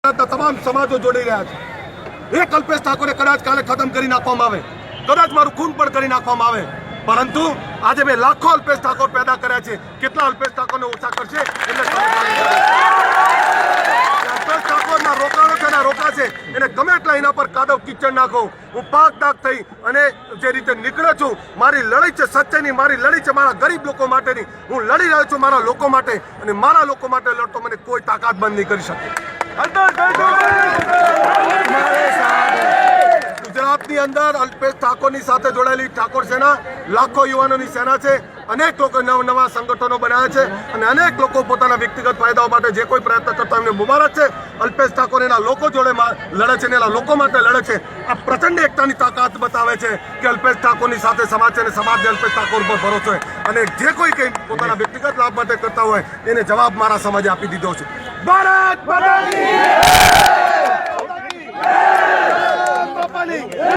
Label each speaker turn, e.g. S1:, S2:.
S1: તમામ સમાજો જોડી રહ્યા છે। એક અલ્પેશ ઠાકોરે કદાચ કાલે ખતમ કરી નાખવામાં આવે, કદાચ મારું ખૂન પણ કરી નાખવામાં આવે, પરંતુ આજે મેં લાખો અલ્પેશ ઠાકોર પેદા કર્યા છે। કેટલા અલ્પેશ ઠાકોરને ઓછા કરશે એટલે અલ્પેશ ઠાકોરના રોકાણો છે ને રોકાશે, એને ગમે એટલા એના પર કાદવ કિચડ નાખો। હું પાક દાગ થઈ અને જે રીતે નીકળ્યો છું, મારી લડાઈ છે સચ્ચાઈની, મારી લડાઈ છે મારા ગરીબ લોકો માટેની। હું લડી રહ્યો છું મારા લોકો માટે, અને મારા લોકો માટે લડતો મને કોઈ તાકાત બંધ નહીં કરી શકે। ગુજરાતની અંદર અલ્પેશ ઠાકોરની સાથે જોડાયેલી ઠાકોર સેના લાખો યુવાનોની સેના છે। અનેક લોકો નવા સંગઠનો બનાવ્યા છે અને અનેક લોકો પોતાના વ્યક્તિગત ફાયદાઓ માટે જે કોઈ પ્રયત્ન કરતા એમને મુબારક છે। અલ્પેશ ઠાકોર એના લોકો જોડે લડે છે, એના લોકો માટે લડે છે। આ પ્રચંડ એકતાની તાકાત બતાવે છે કે અલ્પેશ ઠાકોરની સાથે સમાજ છે અને સમાજને અલ્પેશ ઠાકોર પર ભરોસો છે, અને જે કોઈ કંઈ પોતાના વ્યક્તિગત લાભ માટે કરતા હોય એને જવાબ મારા સમાજે આપી દીધો છે। ભારત માતા કી જય।